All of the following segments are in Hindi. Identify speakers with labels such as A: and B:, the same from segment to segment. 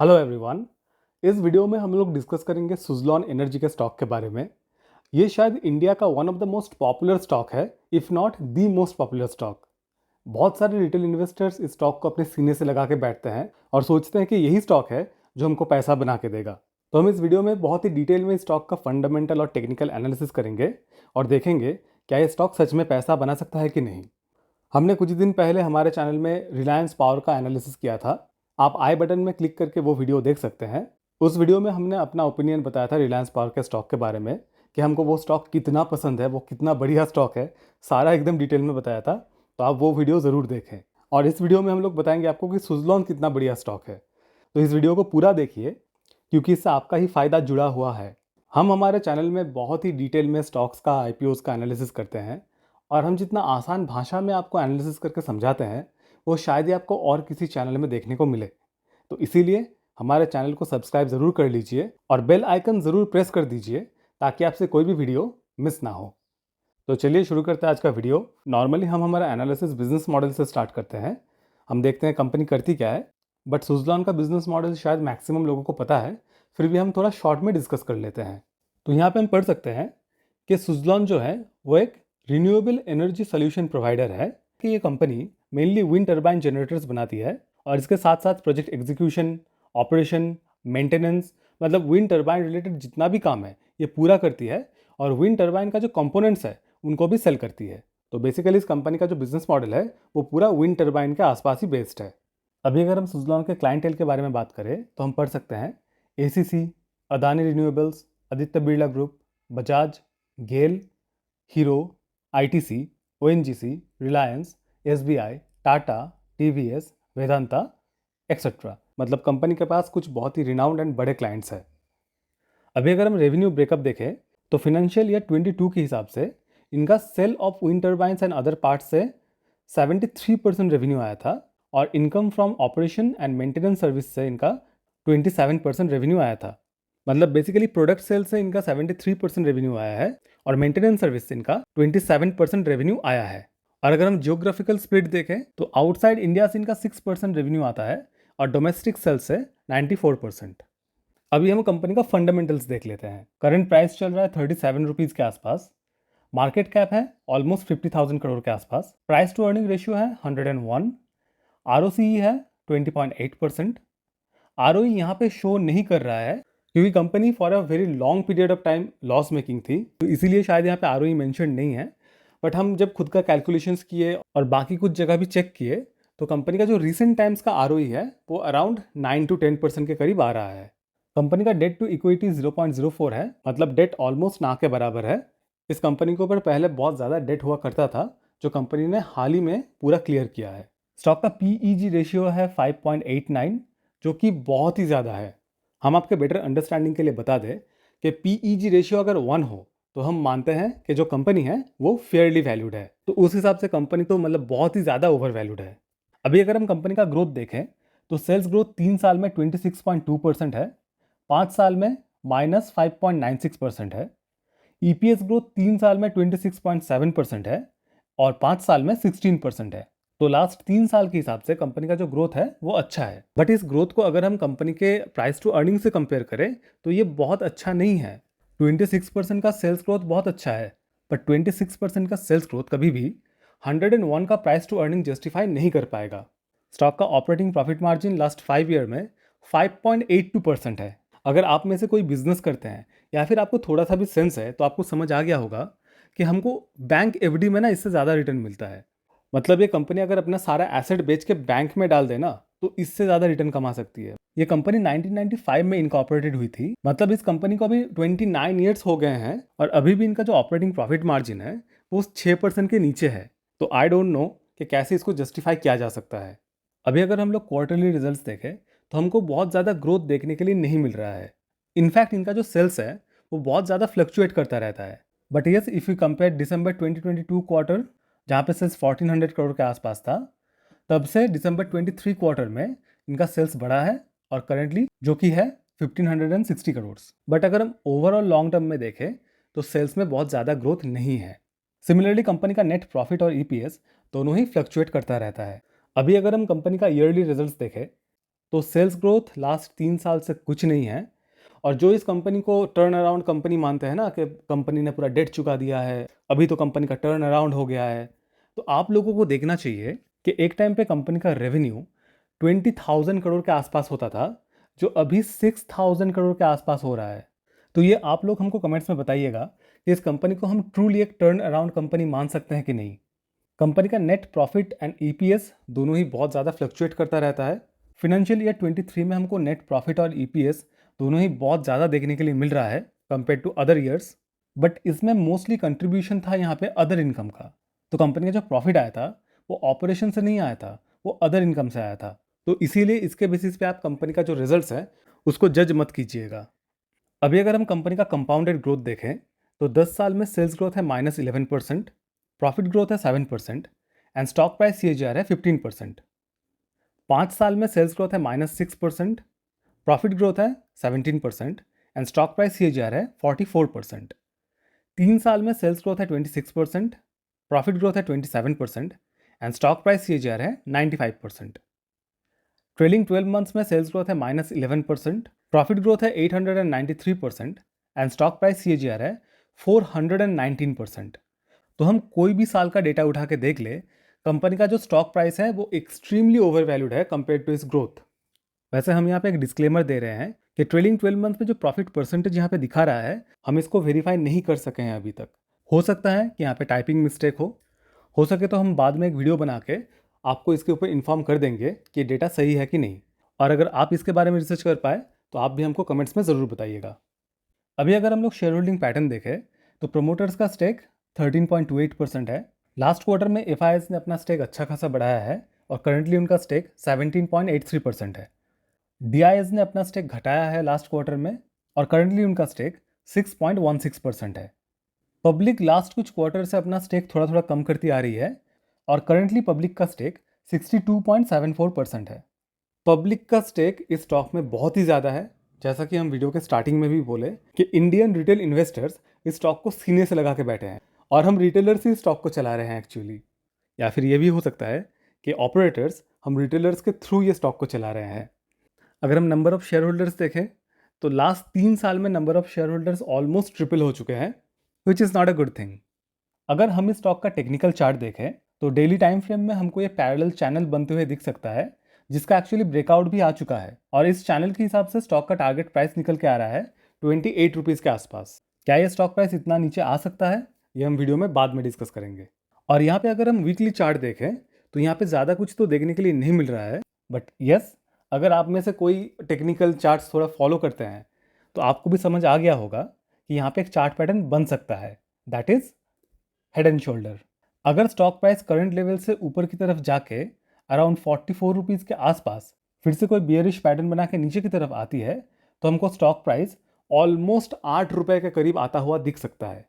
A: Hello everyone. इस वीडियो में हम लोग डिस्कस करेंगे सुज़लॉन एनर्जी के स्टॉक के बारे में। ये शायद इंडिया का one of the most popular stock है, if not the most popular stock. बहुत सारे रिटेल इन्वेस्टर्स इस स्टॉक को अपने सीने से लगा के बैठते हैं और सोचते हैं कि यही स्टॉक है जो हमको पैसा बना के देगा। तो हम इस वीडियो में बहुत ही डिटेल में इस स्टॉक का फंडामेंटल और टेक्निकल एनालिसिस करेंगे और देखेंगे क्या ये स्टॉक सच में पैसा बना सकता है कि नहीं। हमने कुछ दिन पहले हमारे चैनल में रिलायंस पावर का एनालिसिस किया था। आप आई बटन में क्लिक करके वो वीडियो देख सकते हैं। उस वीडियो में हमने अपना ओपिनियन बताया था रिलायंस पावर के स्टॉक के बारे में कि हमको वो स्टॉक कितना पसंद है, वो कितना बढ़िया स्टॉक है, सारा एकदम डिटेल में बताया था। तो आप वो वीडियो ज़रूर देखें। और इस वीडियो में हम लोग बताएंगे आपको कि सुज़लॉन कितना बढ़िया स्टॉक है। तो इस वीडियो को पूरा देखिए क्योंकि इससे आपका ही फ़ायदा जुड़ा हुआ है। हम हमारे चैनल में बहुत ही डिटेल में स्टॉक्स का आईपीओज़ का एनालिसिस करते हैं और हम जितना आसान भाषा में आपको एनालिसिस करके समझाते हैं वो शायद ही आपको और किसी चैनल में देखने को मिले। तो इसीलिए हमारे चैनल को सब्सक्राइब ज़रूर कर लीजिए और बेल आइकन ज़रूर प्रेस कर दीजिए ताकि आपसे कोई भी वीडियो मिस ना हो। तो चलिए शुरू करते हैं आज का वीडियो। नॉर्मली हम हमारा एनालिसिस बिजनेस मॉडल से स्टार्ट करते हैं। हम देखते हैं कंपनी करती क्या है, बट सुज़लॉन का बिजनेस मॉडल शायद मैक्सिमम लोगों को पता है, फिर भी हम थोड़ा शॉर्ट में डिस्कस कर लेते हैं। तो यहाँ पे हम पढ़ सकते हैं कि सुज़लॉन जो है वो एक रिन्यूएबल एनर्जी सोल्यूशन प्रोवाइडर है कि ये company mainly wind turbine generators बनाती है और इसके साथ साथ प्रोजेक्ट एग्जीक्यूशन, ऑपरेशन, मेंटेनेंस, मतलब विंड टर्बाइन रिलेटेड जितना भी काम है ये पूरा करती है और विंड टर्बाइन का जो कंपोनेंट्स है उनको भी सेल करती है। तो बेसिकली इस कंपनी का जो बिजनेस मॉडल है वो पूरा विंड टर्बाइन के आसपास ही बेस्ड है। अभी अगर हम सुज़लॉन के क्लाइंटेल के बारे में बात करें तो हम पढ़ सकते हैं ACC, Adani renewables, Aditya Birla group, Bajaj, GAIL, Hero, ITC, ONGC, Reliance, SBI, Tata, TVS, Vedanta etcetera. मतलब कंपनी के पास कुछ बहुत ही रिनाउंड एंड बड़े क्लाइंट्स हैं। अभी अगर हम रेवेन्यू ब्रेकअप देखें तो फिनेंशियल ईयर 22 के हिसाब से इनका sale of wind turbines and other parts से 73% रेवेन्यू आया था और income from operation and maintenance service से इनका 27% रेवेन्यू आया था। मतलब बेसिकली प्रोडक्ट सेल से इनका 73% रेवेन्यू आया है और मेंटेनेंस सर्विस से इनका 27% रेवेन्यू आया है। और अगर हम जियोग्राफिकल स्प्लिट देखें तो आउटसाइड इंडिया से इनका 6% रेवेन्यू आता है और डोमेस्टिक सेल से 94%। अभी हम कंपनी का फंडामेंटल्स देख लेते हैं। करंट प्राइस चल रहा है 37 रुपीज़ के आसपास। मार्केट कैप है ऑलमोस्ट 50,000 करोड़ के आसपास। प्राइस टू अर्निंग रेशियो है 101। आरओसीई है 20.8%। आरओई यहाँ पे शो नहीं कर रहा है क्योंकि company for a very long period of time loss making थी, तो इसीलिए शायद यहाँ पे आरओई मेंशन नहीं है। बट हम जब खुद का कैलकुलेशंस किए और बाकी कुछ जगह भी चेक किए तो कंपनी का जो रिसेंट टाइम्स का आरओई है वो अराउंड 9 to 10% के करीब आ रहा है। कंपनी का डेट टू इक्विटी 0.04 है, मतलब डेट ऑलमोस्ट ना के बराबर है। इस कंपनी के ऊपर पहले बहुत ज़्यादा डेट हुआ करता था जो कंपनी ने हाल ही में पूरा क्लियर किया है। स्टॉक का पीईजी रेशियो है 5.89 जो कि बहुत ही ज़्यादा है। हम आपके बेटर अंडरस्टैंडिंग के लिए बता दें कि पीईजी रेशियो अगर 1 हो तो हम मानते हैं कि जो कंपनी है वो फेयरली वैल्यूड है। तो उस हिसाब से कंपनी तो मतलब बहुत ही ज़्यादा ओवर वैल्यूड है। अभी अगर हम कंपनी का ग्रोथ देखें तो सेल्स ग्रोथ 3 साल में 26.2% है, 5 साल में -5.96% है। ईपीएस ग्रोथ 3 साल में 26.7% है और 5 साल में 16% है। तो लास्ट 3 साल के हिसाब से कंपनी का जो ग्रोथ है वो अच्छा है। बट इस ग्रोथ को अगर हम कंपनी के प्राइस टू अर्निंग से कंपेयर करें तो ये बहुत अच्छा नहीं है। 26% का सेल्स ग्रोथ बहुत अच्छा है, बट 26% का सेल्स ग्रोथ कभी भी 101 का प्राइस टू अर्निंग जस्टिफाई नहीं कर पाएगा। स्टॉक का operating profit margin last 5 year में 5.82% है। अगर आप में से कोई बिजनेस करते हैं या फिर आपको थोड़ा सा भी सेंस है तो आपको समझ आ गया होगा कि हमको बैंक एफडी में ना इससे ज़्यादा रिटर्न मिलता है। मतलब ये कंपनी अगर अपना सारा एसेट बेच के बैंक में डाल देना तो इससे ज़्यादा रिटर्न कमा सकती है। ये कंपनी 1995 में इनकॉर्पोरेटेड हुई थी, मतलब इस कंपनी को अभी 29 ईयर्स हो गए हैं और अभी भी इनका जो ऑपरेटिंग प्रॉफिट मार्जिन है वो 6% के नीचे है। तो आई डोंट नो कि कैसे इसको जस्टिफाई किया जा सकता है। अभी अगर हम लोग क्वार्टरली रिजल्ट्स देखें तो हमको बहुत ज़्यादा ग्रोथ देखने के लिए नहीं मिल रहा है। इनफैक्ट इनका जो सेल्स है वो बहुत ज़्यादा फ्लक्चुएट करता रहता है। But yes, if you compare December 2022 quarter जहाँ पे सेल्स 1400 करोड़ के आसपास था, तब से दिसंबर 23 क्वार्टर में इनका सेल्स बढ़ा है और करेंटली जो कि है 1560 करोड़। बट अगर हम ओवरऑल लॉन्ग टर्म में देखें तो सेल्स में बहुत ज़्यादा ग्रोथ नहीं है। सिमिलरली कंपनी का नेट प्रॉफिट और ईपीएस दोनों ही फ्लक्चुएट करता रहता है। अभी अगर हम कंपनी का ईयरली रिजल्ट्स देखें तो सेल्स ग्रोथ लास्ट 3 साल से कुछ नहीं है। और जो इस कंपनी को टर्न अराउंड कंपनी मानते हैं ना कि कंपनी ने पूरा डेट चुका दिया है, अभी तो कंपनी का टर्न अराउंड हो गया है, तो आप लोगों को देखना चाहिए कि एक टाइम पे कंपनी का रेवेन्यू 20,000 करोड़ के आसपास होता था, जो अभी 6,000 करोड़ के आसपास हो रहा है। तो ये आप लोग हमको कमेंट्स में बताइएगा कि इस कंपनी को हम ट्रूली एक टर्न अराउंड कंपनी मान सकते हैं कि नहीं। कंपनी का नेट प्रॉफिट एंड ईपीएस दोनों ही बहुत ज़्यादा फ्लक्चुएट करता रहता है। फिनेंशियल ईयर 23 में हमको नेट प्रॉफिट और ईपीएस दोनों ही बहुत ज़्यादा देखने के लिए मिल रहा है compare to other years, but इसमें मोस्टली कंट्रीब्यूशन था यहाँ पे अदर इनकम का। तो कंपनी का जो प्रॉफिट आया था वो ऑपरेशन से नहीं आया था, वो अदर इनकम से आया था। तो इसीलिए इसके बेसिस पे आप कंपनी का जो रिजल्ट्स है उसको जज मत कीजिएगा। अभी अगर हम कंपनी का कंपाउंडेड ग्रोथ देखें तो 10 साल में सेल्स ग्रोथ है -11%, प्रॉफिट ग्रोथ है 7% एंड स्टॉक प्राइस CAGR है 15%। 5 साल में सेल्स ग्रोथ है -6%, प्रॉफिट ग्रोथ है 17% एंड स्टॉक प्राइस CAGR है 44%। 3 साल में सेल्स ग्रोथ है 26%, प्रॉफिट ग्रोथ है 27% एंड स्टॉक प्राइस CAGR है 95%। ट्रेलिंग 12 मंथ्स में सेल्स ग्रोथ है -11%, प्रॉफिट ग्रोथ है 893% एंड स्टॉक प्राइस CAGR है 419%। तो हम कोई भी साल का डेटा उठा के देख ले, कंपनी का जो स्टॉक प्राइस है वो एक्सट्रीमली ओवर वैल्यूड है कंपेयर टू इस ग्रोथ। वैसे हम यहाँ पे एक डिस्क्लेमर दे रहे हैं कि ट्रेलिंग 12 मंथ में जो प्रॉफिट परसेंटेज यहाँ पे दिखा रहा है, हम इसको वेरीफाई नहीं कर सके हैं अभी तक। हो सकता है कि यहाँ पे टाइपिंग मिस्टेक हो सके तो हम बाद में एक वीडियो बना के आपको इसके ऊपर इन्फॉर्म कर देंगे कि डेटा सही है कि नहीं। और अगर आप इसके बारे में रिसर्च कर पाए तो आप भी हमको कमेंट्स में ज़रूर बताइएगा। अभी अगर हम लोग शेयर होल्डिंग पैटर्न देखें तो प्रमोटर्स का स्टेक 13.28% है। लास्ट क्वार्टर में FIS ने अपना स्टेक अच्छा खासा बढ़ाया है और करंटली उनका स्टेक 17.83% है। DIS ने अपना स्टेक घटाया है लास्ट क्वार्टर में और करंटली उनका स्टेक 6.16% है। पब्लिक लास्ट कुछ क्वार्टर से अपना स्टेक थोड़ा थोड़ा कम करती आ रही है और करंटली पब्लिक का स्टेक 62.74% है। पब्लिक का स्टेक इस स्टॉक में बहुत ही ज़्यादा है। जैसा कि हम वीडियो के स्टार्टिंग में भी बोले कि इंडियन रिटेल इन्वेस्टर्स इस स्टॉक को सीने से लगा के बैठे हैं और हम रिटेलर्स ही स्टॉक को चला रहे हैं एक्चुअली। या फिर ये भी हो सकता है कि ऑपरेटर्स हम रिटेलर्स के थ्रू ये स्टॉक को चला रहे हैं। अगर हम नंबर ऑफ शेयर होल्डर्स देखें तो लास्ट 3 साल में number of share holders almost triple हो चुके हैं, which is not a good thing. अगर हम इस स्टॉक का टेक्निकल चार्ट देखें तो डेली टाइम फ्रेम में हमको ये पैरेलल चैनल बनते हुए दिख सकता है, जिसका एक्चुअली ब्रेकआउट भी आ चुका है और इस चैनल के हिसाब से स्टॉक का टारगेट प्राइस निकल के आ रहा है 28 रुपीज़ के आसपास। क्या ये स्टॉक प्राइस इतना नीचे आ सकता है, ये हम वीडियो में बाद में डिस्कस करेंगे। और यहाँ पे अगर हम वीकली चार्ट देखें तो यहाँ पे ज़्यादा कुछ तो देखने के लिए नहीं मिल रहा है, बट यस, अगर आप में से कोई टेक्निकल चार्ट्स थोड़ा फॉलो करते हैं तो आपको भी समझ आ गया होगा कि यहाँ पे एक चार्ट पैटर्न बन सकता है, that is head and shoulder. अगर स्टॉक प्राइस करंट लेवल से ऊपर की तरफ जाके अराउंड 44 रुपीज़ के आसपास फिर से कोई बियरिश पैटर्न बना के नीचे की तरफ आती है तो हमको स्टॉक प्राइस ऑलमोस्ट 8 रुपए के करीब आता हुआ दिख सकता है।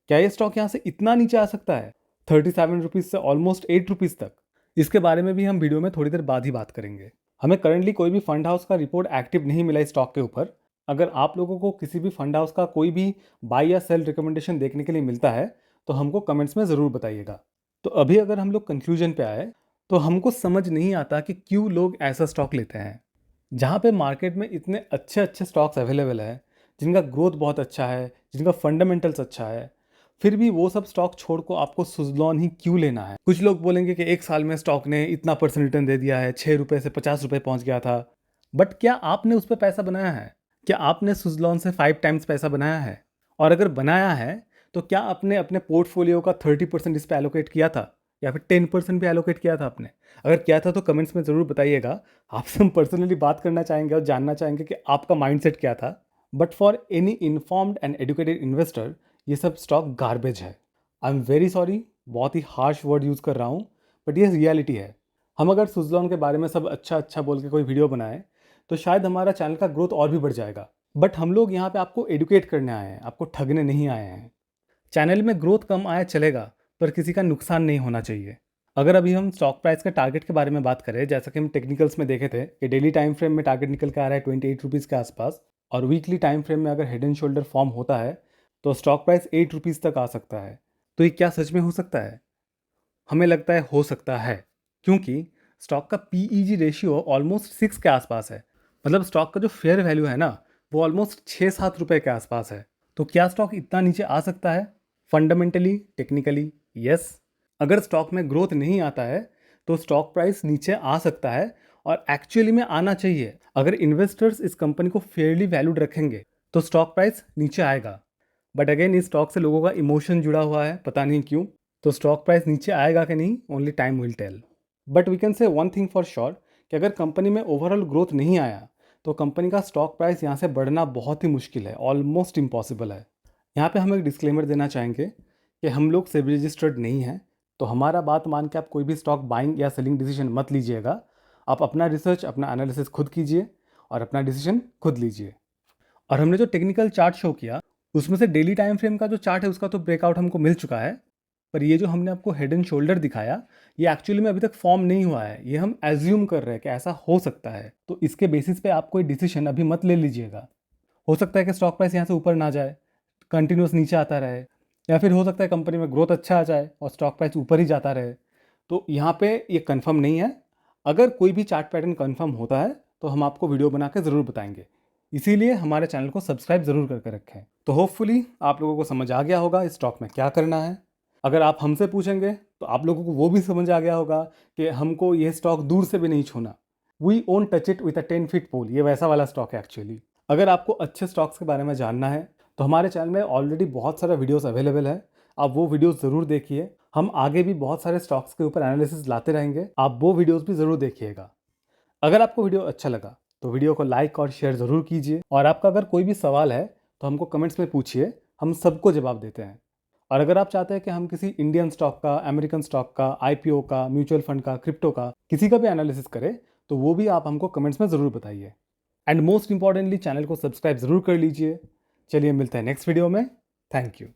A: क्या ये स्टॉक यहाँ से इतना नीचे आ सकता है 37 रुपीज़ से ऑलमोस्ट 8 रुपीज़ तक? इसके बारे में भी हम वीडियो में थोड़ी देर बाद ही बात करेंगे। हमें करंटली कोई भी फंड हाउस का रिपोर्ट एक्टिव नहीं मिला इस स्टॉक के ऊपर। अगर आप लोगों को किसी भी फंड हाउस का कोई भी बाय या सेल रिकमेंडेशन देखने के लिए मिलता है तो हमको कमेंट्स में ज़रूर बताइएगा। तो अभी अगर हम लोग कंक्लूजन पे आए तो हमको समझ नहीं आता कि क्यों लोग ऐसा स्टॉक लेते हैं जहाँ पे मार्केट में इतने अच्छे अच्छे स्टॉक्स अवेलेबल है, जिनका ग्रोथ बहुत अच्छा है, जिनका फंडामेंटल्स अच्छा है, फिर भी वो सब स्टॉक छोड़ को आपको सुज़लॉन ही क्यों लेना है। कुछ लोग बोलेंगे कि एक साल में स्टॉक ने इतना % रिटर्न दे दिया है, 6 रुपये से 50 रुपये पहुँच गया था। बट क्या आपने उस पर पैसा बनाया है? क्या आपने सुज़लॉन से 5 टाइम्स पैसा बनाया है? और अगर बनाया है तो क्या आपने अपने पोर्टफोलियो का 30% इस पर एलोकेट किया था या फिर 10% भी एलोकेट किया था आपने? अगर किया था तो कमेंट्स में ज़रूर बताइएगा। आपसे हम पर्सनली बात करना चाहेंगे और जानना चाहेंगे कि आपका माइंडसेट क्या था। But for any informed and educated investor ये सब स्टॉक गार्बेज है। आई एम वेरी सॉरी, बहुत ही हार्श वर्ड यूज़ कर रहा हूँ, बट ये रियलिटी है। हम अगर सुज़लॉन के बारे में सब अच्छा अच्छा बोल के कोई वीडियो बनाए तो शायद हमारा चैनल का ग्रोथ और भी बढ़ जाएगा। बट हम लोग यहाँ पे आपको एडुकेट करने आए हैं, आपको ठगने नहीं आए हैं। चैनल में ग्रोथ कम आया चलेगा, पर किसी का नुकसान नहीं होना चाहिए। अगर अभी हम स्टॉक प्राइस के टारगेट के बारे में बात करें, जैसा कि हम टेक्निकल्स में देखे थे कि डेली टाइम फ्रेम में टारगेट निकल के आ रहा है 28 रुपीज़ के आसपास, और वीकली टाइम फ्रेम में अगर हेड एंड शोल्डर फॉर्म होता है तो स्टॉक प्राइस 8 रुपीज़ तक आ सकता है। तो ये क्या सच में हो सकता है? हमें लगता है हो सकता है, क्योंकि स्टॉक का PEG रेशियो ऑलमोस्ट 6 के आसपास है। मतलब स्टॉक का जो फेयर वैल्यू है ना, वो ऑलमोस्ट 6-7 रुपए के आसपास है। तो क्या स्टॉक इतना नीचे आ सकता है? Fundamentally, technically, yes. अगर स्टॉक में ग्रोथ नहीं आता है तो स्टॉक प्राइस नीचे आ सकता है, और एक्चुअली में आना चाहिए। अगर इन्वेस्टर्स इस कंपनी को फेयरली वैल्यूड रखेंगे तो स्टॉक प्राइस नीचे आएगा। बट अगेन इस स्टॉक से लोगों का इमोशन जुड़ा हुआ है, पता नहीं क्यों। तो स्टॉक प्राइस नीचे आएगा कि नहीं, only time will tell. But we can say one thing for sure कि अगर कंपनी में ओवरऑल ग्रोथ नहीं आया तो कंपनी का स्टॉक प्राइस यहाँ से बढ़ना बहुत ही मुश्किल है, ऑलमोस्ट इम्पॉसिबल है। यहाँ पे हम एक डिस्क्लेमर देना चाहेंगे कि हम लोग सेबी रजिस्टर्ड नहीं हैं, तो हमारा बात मान के आप कोई भी स्टॉक बाइंग या सेलिंग डिसीजन मत लीजिएगा। आप अपना रिसर्च, अपना एनालिसिस खुद कीजिए और अपना डिसीजन खुद लीजिए। और हमने जो टेक्निकल चार्ट शो किया उसमें से डेली टाइम फ्रेम का जो चार्ट है उसका तो ब्रेकआउट हमको मिल चुका है, पर ये जो हमने आपको हेड एंड शोल्डर दिखाया ये एक्चुअली में अभी तक फॉर्म नहीं हुआ है। ये हम एज्यूम कर रहे हैं कि ऐसा हो सकता है। तो इसके बेसिस पे आप कोई डिसीजन अभी मत ले लीजिएगा। हो सकता है कि स्टॉक प्राइस यहाँ से ऊपर ना जाए, कंटिन्यूस नीचे आता रहे, या फिर हो सकता है कंपनी में ग्रोथ अच्छा आ जाए और स्टॉक प्राइस ऊपर ही जाता रहे। तो यहाँ पे ये कंफर्म नहीं है। अगर कोई भी चार्ट पैटर्न कंफर्म होता है तो हम आपको वीडियो बना के ज़रूर बताएंगे। इसीलिए हमारे चैनल को सब्सक्राइब ज़रूर करके रखें। तो होपफुली आप लोगों को समझ आ गया होगा इस स्टॉक में क्या करना है। अगर आप हमसे पूछेंगे तो आप लोगों को वो भी समझ आ गया होगा कि हमको ये स्टॉक दूर से भी नहीं छूना। We won't touch it with a 10 feet pole, ये वैसा वाला स्टॉक है एक्चुअली। अगर आपको अच्छे स्टॉक्स के बारे में जानना है तो हमारे चैनल में ऑलरेडी बहुत सारा वीडियोस अवेलेबल है, आप वो वीडियोस ज़रूर देखिए। हम आगे भी बहुत सारे स्टॉक्स के ऊपर एनालिसिस लाते रहेंगे, आप वो वीडियोस भी ज़रूर देखिएगा। अगर आपको वीडियो अच्छा लगा तो वीडियो को लाइक और शेयर ज़रूर कीजिए, और आपका अगर कोई भी सवाल है तो हमको कमेंट्स में पूछिए, हम सबको जवाब देते हैं। और अगर आप चाहते हैं कि हम किसी इंडियन स्टॉक का, अमेरिकन स्टॉक का, IPO का, म्यूचुअल फंड का, क्रिप्टो का, किसी का भी एनालिसिस करें तो वो भी आप हमको कमेंट्स में ज़रूर बताइए। एंड मोस्ट इंपॉर्टेंटली चैनल को सब्सक्राइब ज़रूर कर लीजिए। चलिए मिलते हैं नेक्स्ट वीडियो में। Thank you.